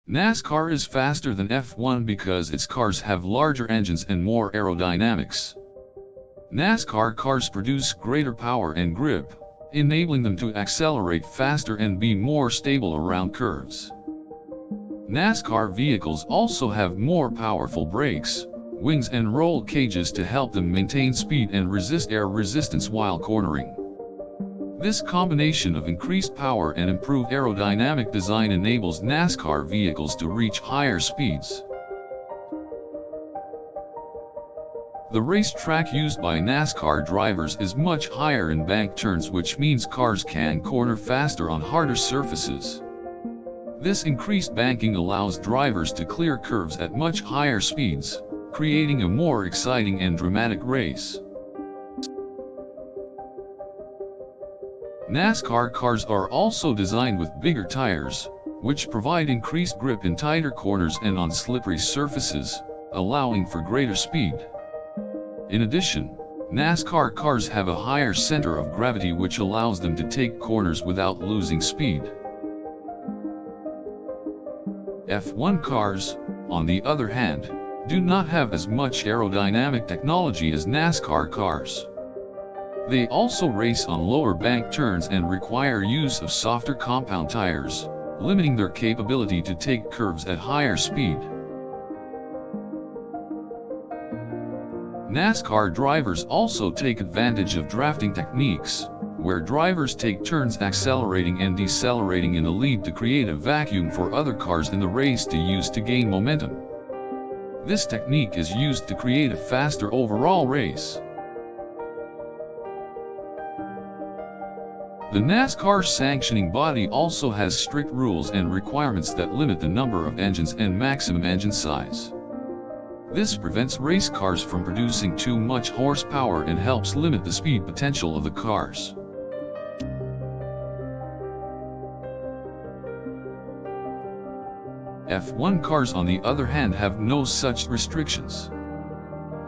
NASCAR is faster than F1 because its cars have larger engines and more aerodynamics. NASCAR cars produce greater power and grip, enabling them to accelerate faster and be more stable around curves. NASCAR vehicles also have more powerful brakes, wings and roll cages to help them maintain speed and resist air resistance while cornering. This combination of increased power and improved aerodynamic design enables NASCAR vehicles to reach higher speeds. The racetrack used by NASCAR drivers is much higher in bank turns, which means cars can corner faster on harder surfaces. This increased banking allows drivers to clear curves at much higher speeds, creating a more exciting and dramatic race. NASCAR cars are also designed with bigger tires, which provide increased grip in tighter corners and on slippery surfaces, allowing for greater speed. In addition, NASCAR cars have a higher center of gravity, which allows them to take corners without losing speed. F1 cars, on the other hand, do not have as much aerodynamic technology as NASCAR cars. They also race on lower bank turns and require use of softer compound tires, limiting their capability to take curves at higher speed. NASCAR drivers also take advantage of drafting techniques, where drivers take turns accelerating and decelerating in the lead to create a vacuum for other cars in the race to use to gain momentum. This technique is used to create a faster overall race. The NASCAR sanctioning body also has strict rules and requirements that limit the number of engines and maximum engine size. This prevents race cars from producing too much horsepower and helps limit the speed potential of the cars. F1 cars, on the other hand, have no such restrictions.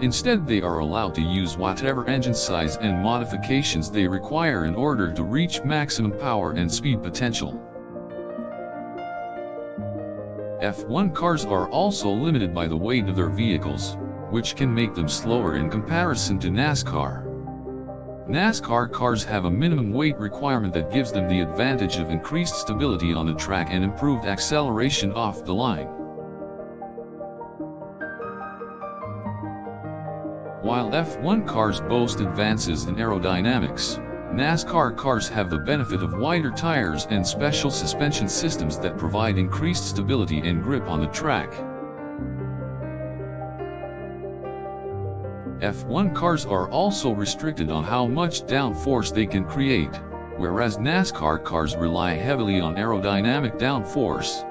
Instead, they are allowed to use whatever engine size and modifications they require in order to reach maximum power and speed potential. F1 cars are also limited by the weight of their vehicles, which can make them slower in comparison to NASCAR. NASCAR cars have a minimum weight requirement that gives them the advantage of increased stability on the track and improved acceleration off the line. While F1 cars boast advances in aerodynamics, NASCAR cars have the benefit of wider tires and special suspension systems that provide increased stability and grip on the track. F1 cars are also restricted on how much downforce they can create, whereas NASCAR cars rely heavily on aerodynamic downforce.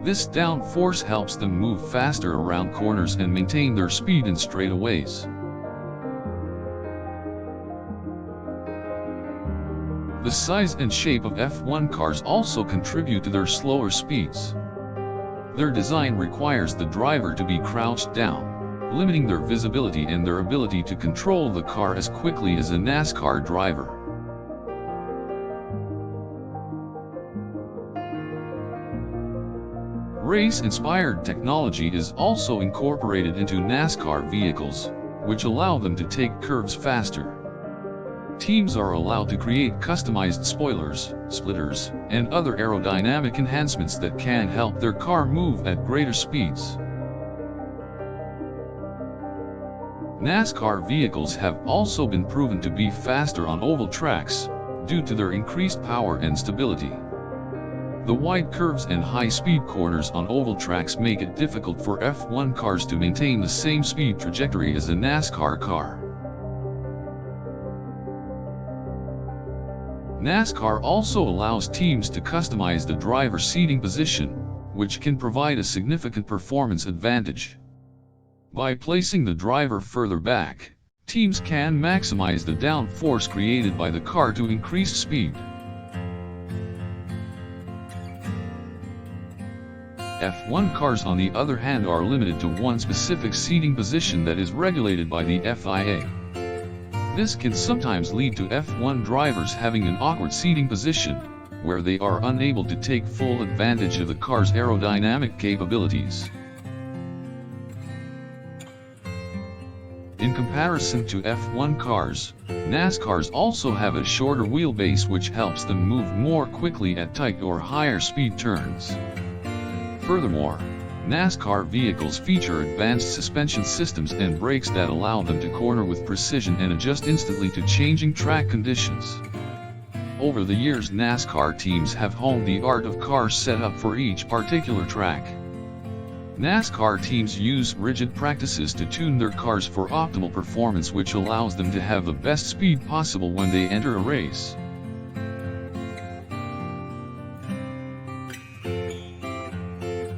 This downforce helps them move faster around corners and maintain their speed in straightaways. The size and shape of F1 cars also contribute to their slower speeds. Their design requires the driver to be crouched down, limiting their visibility and their ability to control the car as quickly as a NASCAR driver. Race-inspired technology is also incorporated into NASCAR vehicles, which allow them to take curves faster. Teams are allowed to create customized spoilers, splitters, and other aerodynamic enhancements that can help their car move at greater speeds. NASCAR vehicles have also been proven to be faster on oval tracks, due to their increased power and stability. The wide curves and high-speed corners on oval tracks make it difficult for F1 cars to maintain the same speed trajectory as a NASCAR car. NASCAR also allows teams to customize the driver's seating position, which can provide a significant performance advantage. By placing the driver further back, teams can maximize the downforce created by the car to increase speed. F1 cars, on the other hand, are limited to one specific seating position that is regulated by the FIA. This can sometimes lead to F1 drivers having an awkward seating position, where they are unable to take full advantage of the car's aerodynamic capabilities. In comparison to F1 cars, NASCARs also have a shorter wheelbase, which helps them move more quickly at tight or higher speed turns. Furthermore, NASCAR vehicles feature advanced suspension systems and brakes that allow them to corner with precision and adjust instantly to changing track conditions. Over the years, NASCAR teams have honed the art of cars set up for each particular track. NASCAR teams use rigid practices to tune their cars for optimal performance, which allows them to have the best speed possible when they enter a race.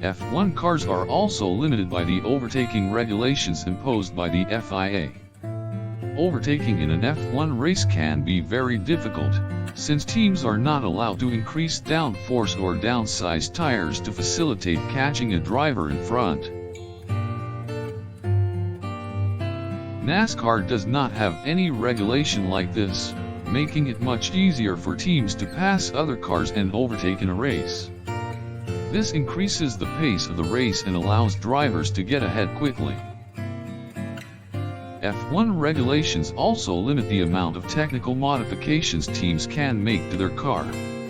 F1 cars are also limited by the overtaking regulations imposed by the FIA. Overtaking in an F1 race can be very difficult, since teams are not allowed to increase downforce or downsize tires to facilitate catching a driver in front. NASCAR does not have any regulation like this, making it much easier for teams to pass other cars and overtake in a race. This increases the pace of the race and allows drivers to get ahead quickly. F1 regulations also limit the amount of technical modifications teams can make to their car,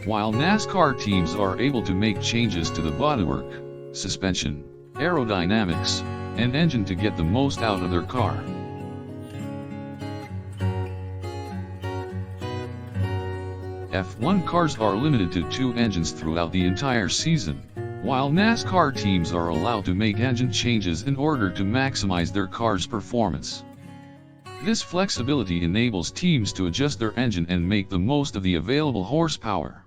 while NASCAR teams are able to make changes to the bodywork, suspension, aerodynamics, and engine to get the most out of their car. F1 cars are limited to 2 engines throughout the entire season, while NASCAR teams are allowed to make engine changes in order to maximize their car's performance. This flexibility enables teams to adjust their engine and make the most of the available horsepower.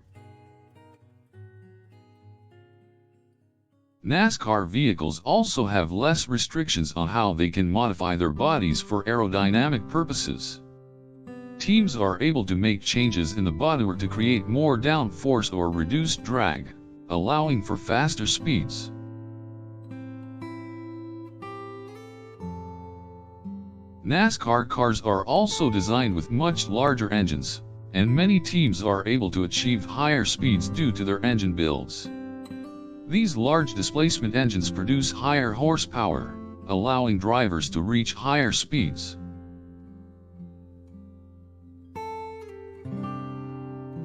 NASCAR vehicles also have less restrictions on how they can modify their bodies for aerodynamic purposes. Teams are able to make changes in the bodywork to create more downforce or reduce drag, allowing for faster speeds. NASCAR cars are also designed with much larger engines, and many teams are able to achieve higher speeds due to their engine builds. These large displacement engines produce higher horsepower, allowing drivers to reach higher speeds.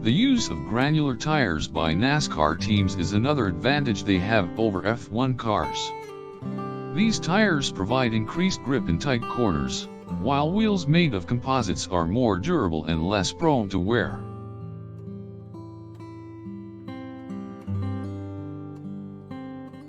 The use of granular tires by NASCAR teams is another advantage they have over F1 cars. These tires provide increased grip in tight corners, while wheels made of composites are more durable and less prone to wear.